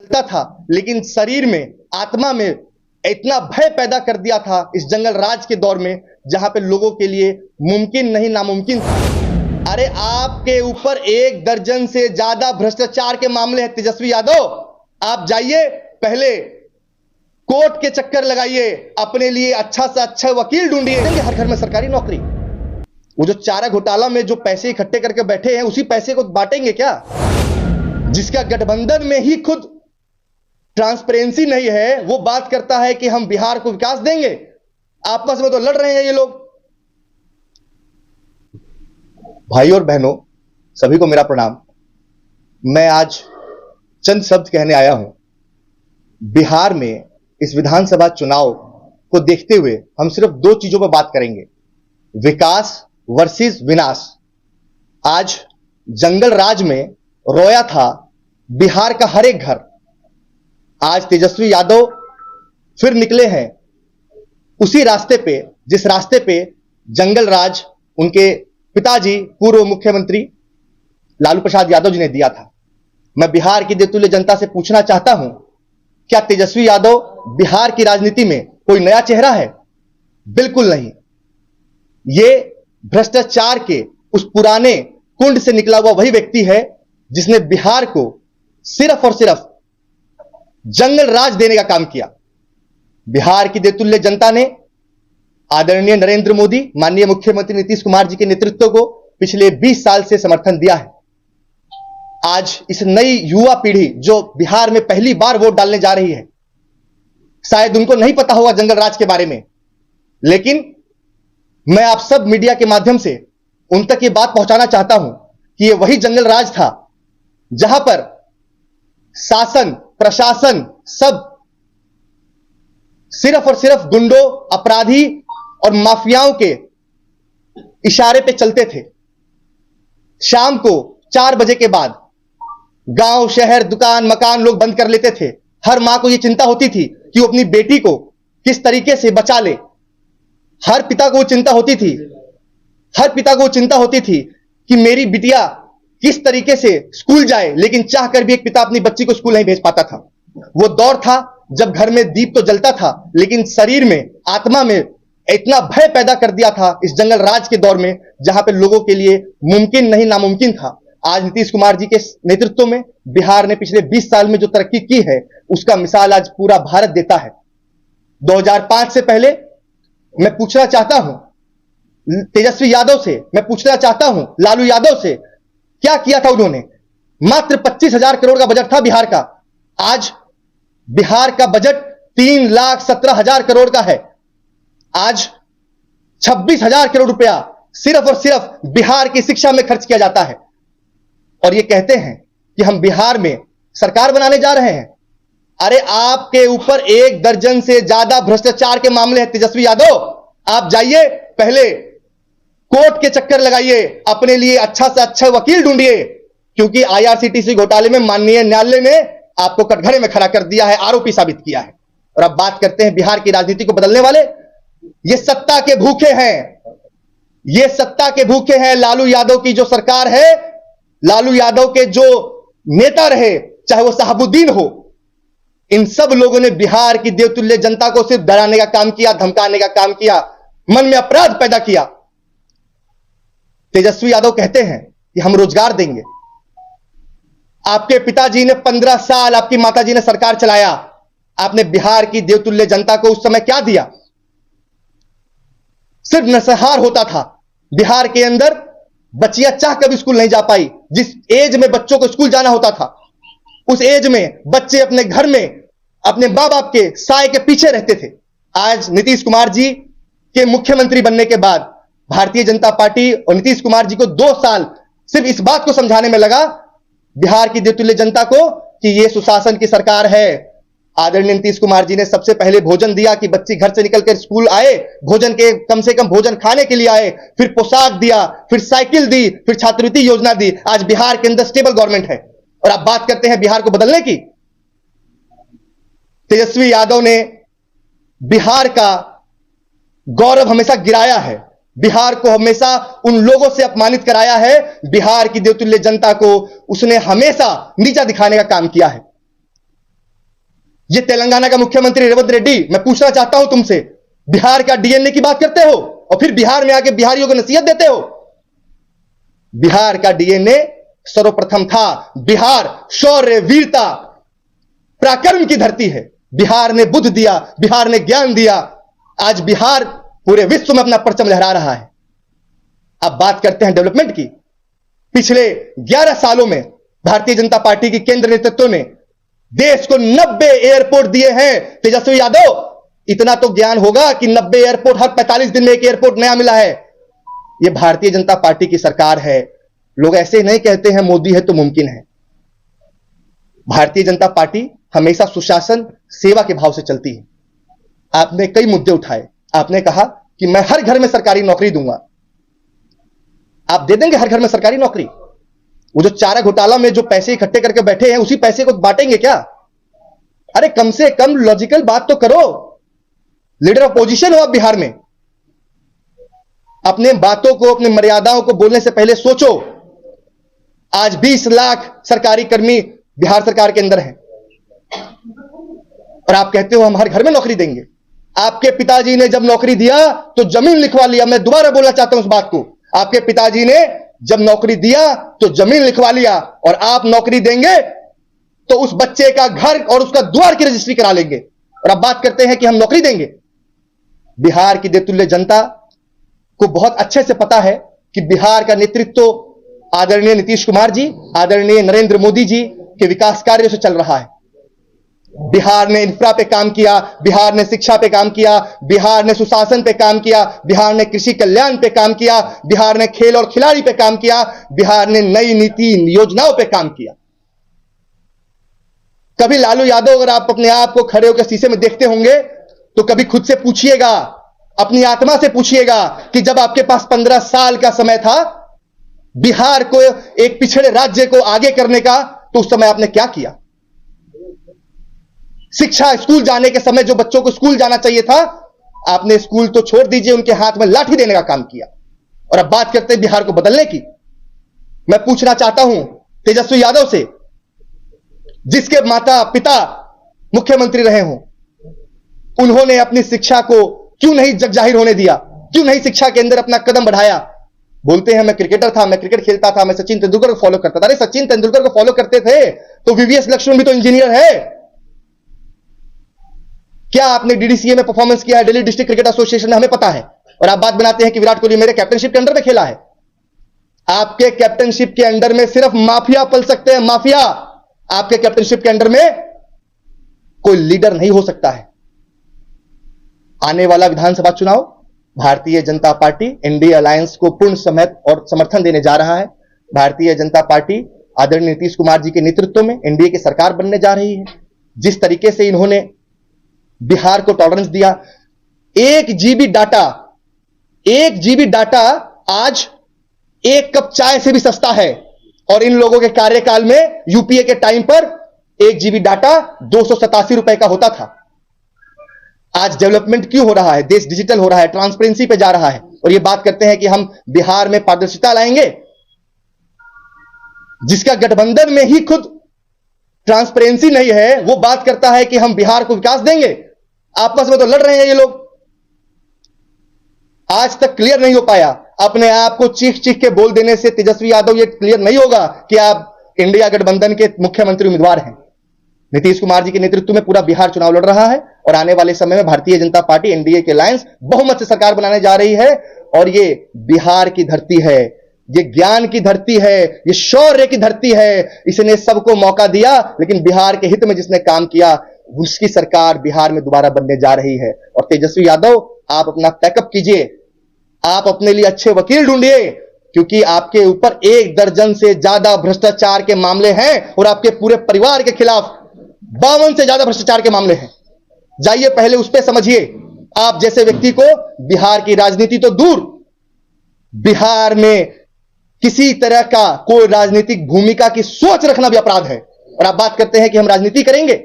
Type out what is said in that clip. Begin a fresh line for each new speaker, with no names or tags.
चलता था, लेकिन शरीर में, आत्मा में इतना भय पैदा कर दिया था इस जंगल राज के दौर में, जहां पे लोगों के लिए मुमकिन नहीं नामुमकिन था। अरे आपके ऊपर 1 दर्जन से ज्यादा भ्रष्टाचार के मामले हैं तेजस्वी यादव। आप जाइए, पहले कोर्ट के चक्कर लगाइए, अपने लिए अच्छा से अच्छा वकील ढूंढिए। हर घर में सरकारी नौकरी। वो जो चारा घोटाला में जो पैसे इकट्ठे करके बैठे हैं, उसी पैसे को बांटेंगे क्या? जिसका गठबंधन में ही खुद ट्रांसपेरेंसी नहीं है, वो बात करता है कि हम बिहार को विकास देंगे। आपस में तो लड़ रहे हैं ये लोग। भाई और बहनों, सभी को मेरा प्रणाम। मैं आज चंद शब्द कहने आया हूं। बिहार में इस विधानसभा चुनाव को देखते हुए हम सिर्फ 2 चीजों पर बात करेंगे, विकास वर्सेस विनाश। आज जंगल राज में रोया था बिहार का हर एक घर। आज तेजस्वी यादव फिर निकले हैं उसी रास्ते पे, जिस रास्ते पे जंगल राज उनके पिताजी पूर्व मुख्यमंत्री लालू प्रसाद यादव जी ने दिया था। मैं बिहार की देवतुल्य जनता से पूछना चाहता हूं, क्या तेजस्वी यादव बिहार की राजनीति में कोई नया चेहरा है? बिल्कुल नहीं। ये भ्रष्टाचार के उस पुराने कुंड से निकला हुआ वही व्यक्ति है जिसने बिहार को सिर्फ और सिर्फ जंगल राज देने का काम किया। बिहार की देवतुल्य जनता ने आदरणीय नरेंद्र मोदी, माननीय मुख्यमंत्री नीतीश कुमार जी के नेतृत्व को पिछले 20 साल से समर्थन दिया है। आज इस नई युवा पीढ़ी जो बिहार में पहली बार वोट डालने जा रही है, शायद उनको नहीं पता होगा जंगल राज के बारे में, लेकिन मैं आप सब मीडिया के माध्यम से उन तक ये बात पहुंचाना चाहता हूं कि ये वही जंगल राज था जहां पर शासन, प्रशासन सब सिर्फ और सिर्फ गुंडों, अपराधी और माफियाओं के इशारे पे चलते थे। शाम को 4 बजे के बाद गांव, शहर, दुकान, मकान लोग बंद कर लेते थे। हर मां को यह चिंता होती थी कि वो अपनी बेटी को किस तरीके से बचा ले। हर पिता को चिंता होती थी कि मेरी बिटिया किस तरीके से स्कूल जाए, लेकिन चाहकर भी एक पिता अपनी बच्ची को स्कूल नहीं भेज पाता था। वो दौर था जब घर में दीप तो जलता था, लेकिन शरीर में, आत्मा में इतना भय पैदा कर दिया था इस जंगल राज के दौर में, जहां पे लोगों के लिए मुमकिन नहीं नामुमकिन था। आज नीतीश कुमार जी के नेतृत्व में बिहार ने पिछले 20 साल में जो तरक्की की है, उसका मिसाल आज पूरा भारत देता है। 2005 से पहले मैं पूछना चाहता हूं तेजस्वी यादव से, मैं पूछना चाहता हूं लालू यादव से, क्या किया था उन्होंने? मात्र 25,000 करोड़ का बजट था बिहार का। आज बिहार का बजट 3,17,000 करोड़ का है। आज 26,000 करोड़ रुपया सिर्फ और सिर्फ बिहार की शिक्षा में खर्च किया जाता है। और ये कहते हैं कि हम बिहार में सरकार बनाने जा रहे हैं। अरे आपके ऊपर 1 दर्जन से ज्यादा भ्रष्टाचार के मामले हैं तेजस्वी यादव। आप जाइए, पहले कोर्ट के चक्कर लगाइए, अपने लिए अच्छा से अच्छा वकील ढूंढिए, क्योंकि आईआरसीटीसी घोटाले में माननीय न्यायालय ने आपको कटघरे में खड़ा कर दिया है, आरोपी साबित किया है। और अब बात करते हैं बिहार की राजनीति को बदलने वाले। ये सत्ता के भूखे हैं, ये सत्ता के भूखे हैं। लालू यादव की जो सरकार है, लालू यादव के जो नेता रहे, चाहे वो शहाबुद्दीन हो, इन सब लोगों ने बिहार की देवतुल्य जनता को सिर्फ डराने का काम किया, धमकाने का काम किया, मन में अपराध पैदा किया। तेजस्वी यादव कहते हैं कि हम रोजगार देंगे। आपके पिताजी ने 15 साल, आपकी माताजी ने सरकार चलाया। आपने बिहार की देवतुल्य जनता को उस समय क्या दिया? सिर्फ नरसंहार होता था। बिहार के अंदर बच्चियां चाह कभी स्कूल नहीं जा पाई। जिस एज में बच्चों को स्कूल जाना होता था, उस एज में बच्चे अपने घर में अपने मां बाप के साए के पीछे रहते थे। आज नीतीश कुमार जी के मुख्यमंत्री बनने के बाद भारतीय जनता पार्टी और नीतीश कुमार जी को 2 साल सिर्फ इस बात को समझाने में लगा बिहार की देवतुल्य जनता को कि यह सुशासन की सरकार है। आदरणीय नीतीश कुमार जी ने सबसे पहले भोजन दिया कि बच्ची घर से निकलकर स्कूल आए, भोजन के कम से कम भोजन खाने के लिए आए, फिर पोशाक दिया, फिर साइकिल दी, फिर छात्रवृत्ति योजना दी। आज बिहार के अंदर स्टेबल गवर्नमेंट है। और आप बात करते हैं बिहार को बदलने की। तेजस्वी यादव ने बिहार का गौरव हमेशा गिराया है, बिहार को हमेशा उन लोगों से अपमानित कराया है, बिहार की देवतुल्य जनता को उसने हमेशा नीचा दिखाने का काम किया है। ये तेलंगाना का मुख्यमंत्री रेवंत रेड्डी, मैं पूछना चाहता हूं तुमसे, बिहार का डीएनए की बात करते हो और फिर बिहार में आके बिहारियों को नसीहत देते हो। बिहार का डीएनए सर्वप्रथम था। बिहार शौर्य, वीरता, पराक्रम की धरती है। बिहार ने बुद्ध दिया, बिहार ने ज्ञान दिया। आज बिहार पूरे विश्व में अपना परचम लहरा रहा है। अब बात करते हैं डेवलपमेंट की। पिछले 11 सालों में भारतीय जनता पार्टी की केंद्र नेतृत्व ने देश को 90 एयरपोर्ट दिए हैं। तेजस्वी यादव, इतना तो ज्ञान होगा कि 90 एयरपोर्ट, हर 45 दिन में एक एयरपोर्ट नया मिला है। यह भारतीय जनता पार्टी की सरकार है। लोग ऐसे नहीं कहते हैं मोदी है तो मुमकिन है। भारतीय जनता पार्टी हमेशा सुशासन, सेवा के भाव से चलती है। आपने कई मुद्दे उठाए। आपने कहा कि मैं हर घर में सरकारी नौकरी दूंगा। आप दे देंगे हर घर में सरकारी नौकरी? वो जो चारा घोटाला में जो पैसे इकट्ठे करके बैठे हैं, उसी पैसे को बांटेंगे क्या? अरे कम से कम लॉजिकल बात तो करो। लीडर ऑफ पोजीशन हो आप बिहार में। अपने बातों को, अपनी मर्यादाओं को बोलने से पहले सोचो। आज 20 लाख सरकारी कर्मी बिहार सरकार के अंदर हैं और आप कहते हो हम हर घर में नौकरी देंगे। आपके पिताजी ने जब नौकरी दिया तो जमीन लिखवा लिया। मैं दोबारा बोलना चाहता हूं उस बात को। आपके पिताजी ने जब नौकरी दिया तो जमीन लिखवा लिया और आप नौकरी देंगे तो उस बच्चे का घर और उसका द्वार की रजिस्ट्री करा लेंगे और आप बात करते हैं कि हम नौकरी देंगे। बिहार की देतुल्य जनता को बहुत अच्छे से पता है कि बिहार का नेतृत्व आदरणीय नीतीश कुमार जी, आदरणीय नरेंद्र मोदी जी के विकास कार्यों से चल रहा है। बिहार ने इंफ्रा पे काम किया, बिहार ने शिक्षा पे काम किया, बिहार ने सुशासन पे काम किया, बिहार ने कृषि कल्याण पे काम किया, बिहार ने खेल और खिलाड़ी पे काम किया, बिहार ने नई नीति योजनाओं पे काम किया। कभी लालू यादव, अगर आप अपने आप को खड़े होकर शीशे में देखते होंगे तो कभी खुद से पूछिएगा, अपनी आत्मा से पूछिएगा कि जब आपके पास 15 साल का समय था बिहार को एक पिछड़े राज्य को आगे करने का, तो उस समय आपने क्या किया? शिक्षा, स्कूल जाने के समय जो बच्चों को स्कूल जाना चाहिए था, आपने स्कूल तो छोड़ दीजिए, उनके हाथ में लाठी देने का काम किया। और अब बात करते हैं बिहार को बदलने की। मैं पूछना चाहता हूं तेजस्वी यादव से, जिसके माता पिता मुख्यमंत्री रहे हों, उन्होंने अपनी शिक्षा को क्यों नहीं जग जाहिर होने दिया? क्यों नहीं शिक्षा के अंदर अपना कदम बढ़ाया? बोलते हैं मैं क्रिकेटर था, मैं क्रिकेट खेलता था, मैं सचिन तेंदुलकर को फॉलो करता था। अरे सचिन तेंदुलकर को फॉलो करते थे तो वीवीएस लक्ष्मण भी तो इंजीनियर है। क्या आपने डीडीसीए में परफॉर्मेंस किया है? दिल्ली डिस्ट्रिक्ट क्रिकेट एसोसिएशन में, हमें पता है। और आप बात बनाते हैं कि विराट कोहली मेरे कैप्टनशिप के अंडर में खेला है। आपके कैप्टनशिप के अंडर में सिर्फ माफिया पल सकते हैं, माफिया। आपके कैप्टनशिप के अंडर में कोई लीडर नहीं हो सकता है। आने वाला विधानसभा चुनाव Bharatiya Janata party NDA alliance को पूर्ण समर्थन और समर्थन देने जा रहा है। भारतीय जनता पार्टी आदरणीय नीतीश कुमार जी के नेतृत्व में एनडीए की सरकार बनने जा रही है। जिस तरीके से इन्होंने बिहार को टॉलरेंस दिया, 1 जीबी डाटा आज 1 कप चाय से भी सस्ता है। और इन लोगों के कार्यकाल में यूपीए के टाइम पर 1 जीबी डाटा 287 रुपए का होता था। आज डेवलपमेंट क्यों हो रहा है? देश डिजिटल हो रहा है, ट्रांसपेरेंसी पे जा रहा है। और ये बात करते हैं कि हम बिहार में पारदर्शिता लाएंगे, जिसका गठबंधन में ही खुद ट्रांसपेरेंसी नहीं है, वो बात करता है कि हम बिहार को विकास देंगे। आपस में तो लड़ रहे हैं ये लोग। आज तक क्लियर नहीं हो पाया। अपने आप को चीख चीख के बोल देने से तेजस्वी यादव ये क्लियर नहीं होगा कि आप इंडिया गठबंधन के मुख्यमंत्री उम्मीदवार हैं। नीतीश कुमार जी के नेतृत्व में पूरा बिहार चुनाव लड़ रहा है और आने वाले समय में भारतीय जनता पार्टी एनडीए के अलायंस बहुमत से सरकार बनाने जा रही है। और ये बिहार की धरती है, ये ज्ञान की धरती है, ये शौर्य की धरती है। इसने सबको मौका दिया, लेकिन बिहार के हित में जिसने काम किया उसकी सरकार बिहार में दोबारा बनने जा रही है। और तेजस्वी यादव, आप अपना पैकअप कीजिए, आप अपने लिए अच्छे वकील ढूंढिए, क्योंकि आपके ऊपर 1 दर्जन से ज्यादा भ्रष्टाचार के मामले हैं और आपके पूरे परिवार के खिलाफ 52 से ज्यादा भ्रष्टाचार के मामले हैं। जाइए पहले उस पर समझिए। आप जैसे व्यक्ति को बिहार की राजनीति तो दूर, बिहार में किसी तरह का कोई राजनीतिक भूमिका की सोच रखना भी अपराध है। और आप बात करते हैं कि हम राजनीति करेंगे।